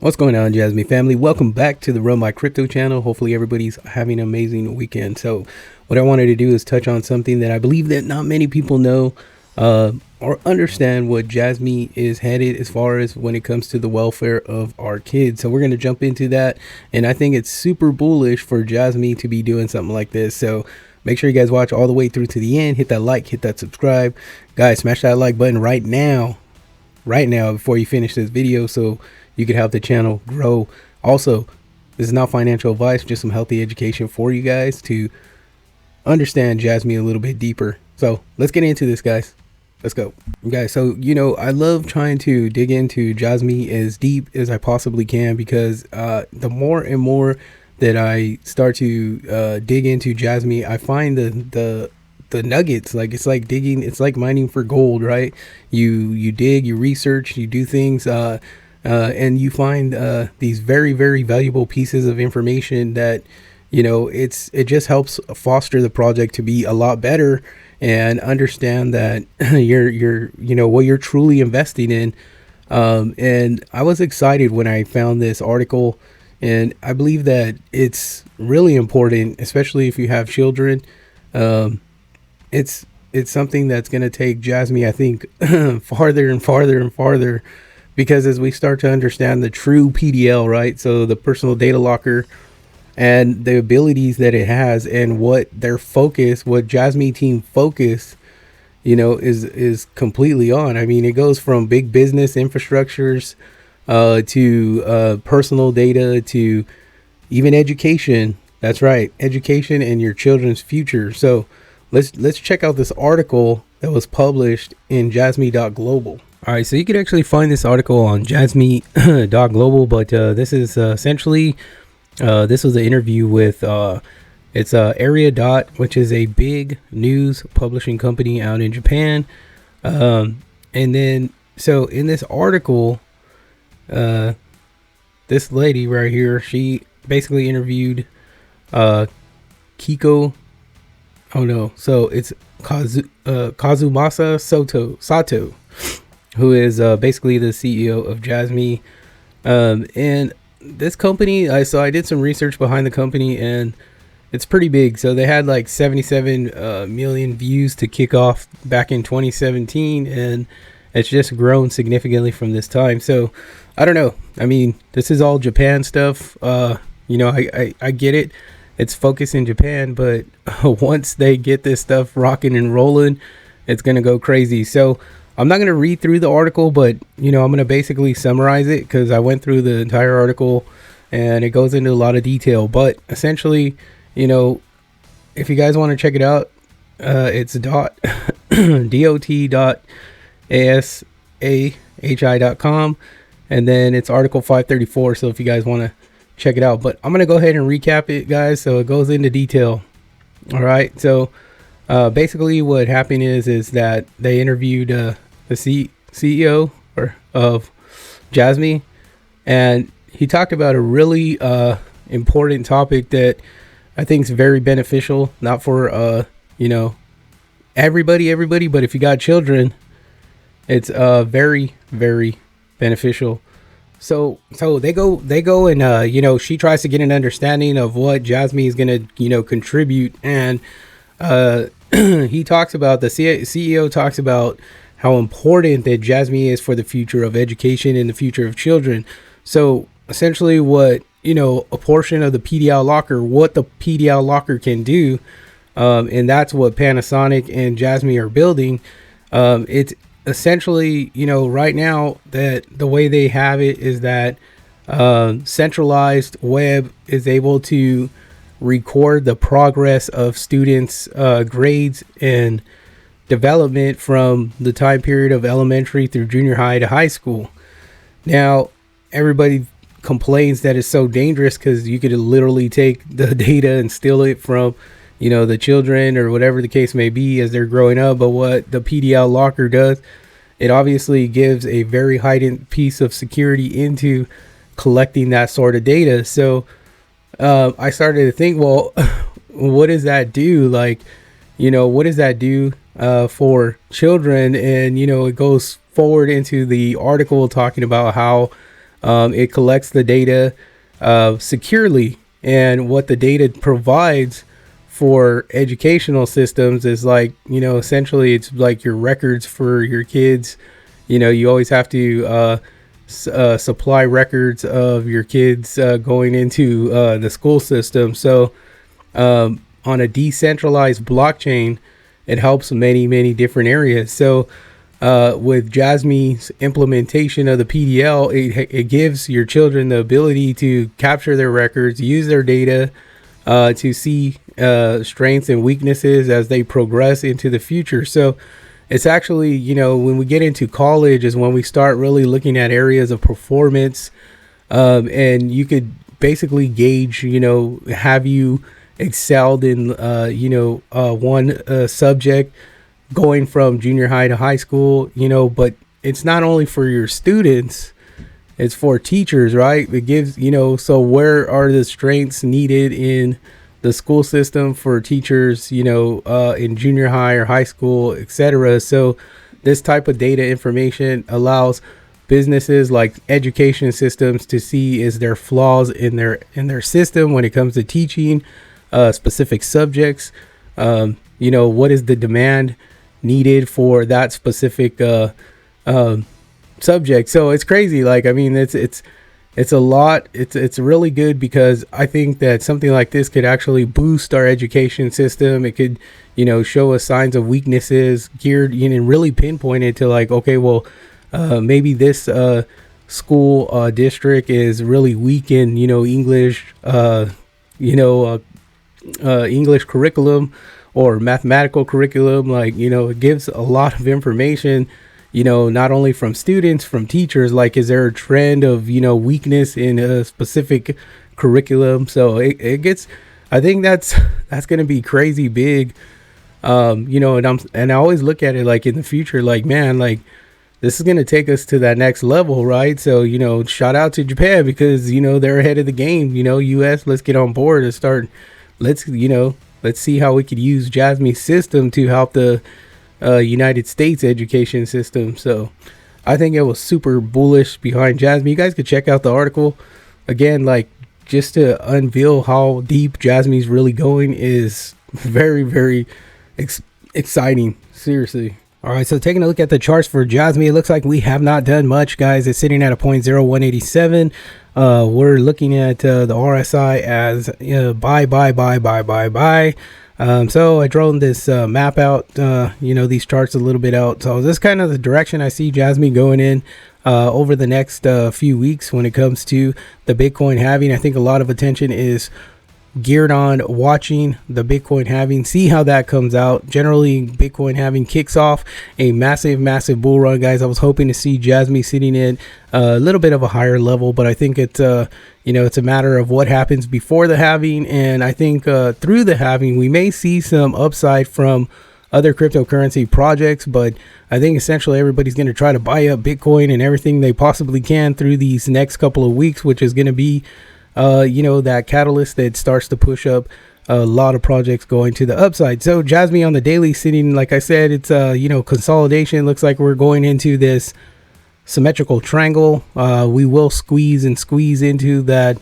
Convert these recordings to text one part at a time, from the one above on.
What's going on, Jasmy family? Welcome back to the Run My Crypto channel. Hopefully everybody's having an amazing weekend. So what I wanted to do is touch on something that I believe that not many people know or understand what Jasmy is headed as far as when it comes to the welfare of our kids. So we're going to jump into that. And I think it's super bullish for Jasmy to be doing something like this. So make sure you guys watch all the way through to the end. Hit that like, hit that subscribe. Guys, smash that like button right now before you finish this video so you can help the channel grow. Also, this is not financial advice, just some healthy education for you guys to understand Jasmy a little bit deeper. So let's get into this, guys. Let's go. Guys, so I love trying to dig into Jasmy as deep as I possibly can, because the more and more that I start to dig into Jasmy, I find the nuggets. Like it's like digging, it's like mining for gold, right? You dig, you research, you do things, and you find these very, very valuable pieces of information that it just helps foster the project to be a lot better, and understand that you're what you're truly investing in. And I was excited when I found this article, and I believe that it's really important, especially if you have children. It's something that's going to take Jasmy, I think, farther and farther and farther, because as we start to understand the true PDL, right? So the personal data locker and the abilities that it has, and what their focus, what Jasmy team focus, is completely on. I mean, it goes from big business infrastructures to personal data to even education. That's right, education and your children's future. So let's check out this article that was published in jasmy.global. All right, so you could actually find this article on jasmy.global, but this is essentially this was an interview with it's Area Dot, which is a big news publishing company out in Japan. And then so in this article, this lady right here, she basically interviewed Kiko. Oh no, so it's Kazumasa Sato, who is basically the CEO of Jasmy. And this company, so I did some research behind the company, and it's pretty big. So they had like 77 million views to kick off back in 2017, and it's just grown significantly from this time. So I don't know. I mean, this is all Japan stuff. I get it. It's focused in Japan, but once they get this stuff rocking and rolling, it's going to go crazy. So I'm not going to read through the article, but I'm going to basically summarize it, because I went through the entire article and it goes into a lot of detail. But essentially, if you guys want to check it out, it's dot.asahi.com, and then it's article 534. So if you guys want to check it out, but I'm going to go ahead and recap it, guys, so it goes into detail. All right. So basically what happened is that they interviewed the CEO of Jasmy, and he talked about a really important topic that I think is very beneficial, not for everybody, but if you got children, it's very, very beneficial. So they go and she tries to get an understanding of what Jasmy is going to contribute, and he talks about, the CEO talks about how important that Jasmy is for the future of education and the future of children. So essentially what, a portion of the PDL locker, what the PDL locker can do, and that's what Panasonic and Jasmy are building. It's essentially, right now, that the way they have it is that centralized web is able to record the progress of students' grades and development from the time period of elementary through junior high to high school. Now, everybody complains that it's so dangerous, because you could literally take the data and steal it from the children or whatever the case may be as they're growing up. But what the PDL locker does, it obviously gives a very heightened piece of security into collecting that sort of data. So I started to think, well, what does that do? Like, what does that do for children? And, it goes forward into the article talking about how It collects the data securely, and what the data provides for educational systems is like, essentially it's like your records for your kids. You always have to supply records of your kids going into the school system. So on a decentralized blockchain, it helps many different areas. So with Jasmy's implementation of the PDL, it gives your children the ability to capture their records, use their data to see strengths and weaknesses as they progress into the future. So it's actually, when we get into college is when we start really looking at areas of performance, and you could basically gauge, have you excelled in, one subject going from junior high to high school, but it's not only for your students, it's for teachers, right? It gives, so where are the strengths needed in the school system for teachers, in junior high or high school, etc. So this type of data information allows businesses like education systems to see is there flaws in their system when it comes to teaching specific subjects. What is the demand needed for that specific subject? So it's crazy. Like, I mean, it's a lot. It's really good, because I think that something like this could actually boost our education system. It could, show us signs of weaknesses geared, and really pinpoint it to like, okay, well, maybe this school district is really weak in, English, English curriculum or mathematical curriculum. Like, it gives a lot of information, not only from students, from teachers, like, is there a trend of, weakness in a specific curriculum? So it gets, I think that's going to be crazy big. And I always look at it like in the future, like, man, like this is going to take us to that next level, right? So, shout out to Japan, because, they're ahead of the game. US, let's get on board and start, let's see how we could use Jasmy's system to help the United States education system. So I think it was super bullish behind Jasmy. You guys could check out the article again, like, just to unveil how deep Jasmy's really going is very exciting, seriously. All right, so taking a look at the charts for Jasmy, it looks like we have not done much, guys. It's sitting at a 0.0187. We're looking at the RSI as buy. So I drawn this map out, these charts a little bit out. So this is kind of the direction I see Jasmy going in over the next few weeks when it comes to the Bitcoin halving. I think a lot of attention is geared on watching the Bitcoin halving, see how that comes out. Generally, Bitcoin halving kicks off a massive bull run, guys. I was hoping to see Jasmy sitting in a little bit of a higher level, but I think it's a matter of what happens before the halving. And I think through the halving, we may see some upside from other cryptocurrency projects, but I think essentially everybody's going to try to buy up Bitcoin and everything they possibly can through these next couple of weeks, which is going to be that catalyst that starts to push up a lot of projects going to the upside. So Jasmy on the daily sitting, like I said, it's consolidation. Looks like we're going into this symmetrical triangle. We will squeeze into that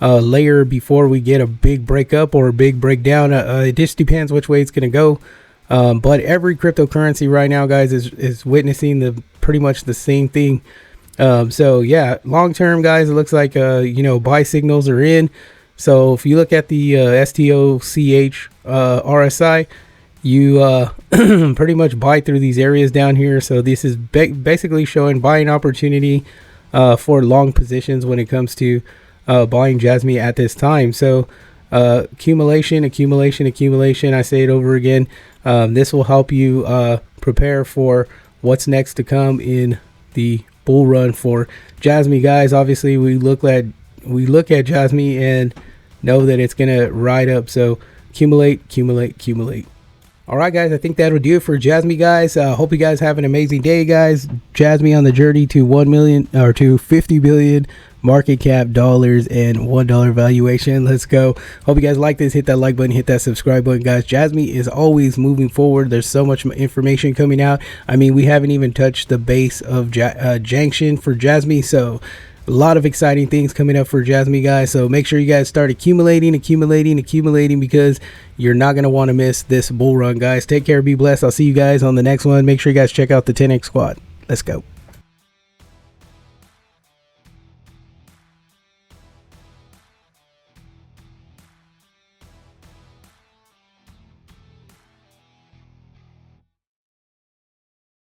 layer before we get a big breakup or a big breakdown. It just depends which way it's going to go. But every cryptocurrency right now, guys, is witnessing pretty much the same thing. So yeah, long term, guys, it looks like buy signals are in. So if you look at the STOCH RSI, you pretty much buy through these areas down here. So this is basically showing buying opportunity for long positions when it comes to buying Jasmy at this time. So accumulation. I say it over again. This will help you prepare for what's next to come in the bull run for Jasmy, guys. Obviously, we look at Jasmy and know that it's gonna ride up. So accumulate. All right, guys, I think that'll do it for Jasmy, guys. Hope you guys have an amazing day, guys. Jasmy on the journey to 1 million or to 50 billion market cap dollars and $1 valuation. Let's go. Hope you guys like this. Hit that like button, hit that subscribe button, guys. Jasmy is always moving forward. There's so much information coming out. I mean, we haven't even touched the base of Junction for Jasmy. So A lot of exciting things coming up for Jasmy, guys. So make sure you guys start accumulating because you're not going to want to miss this bull run, guys. Take care. Be blessed. I'll see you guys on the next one. Make sure you guys check out the 10X squad. Let's go.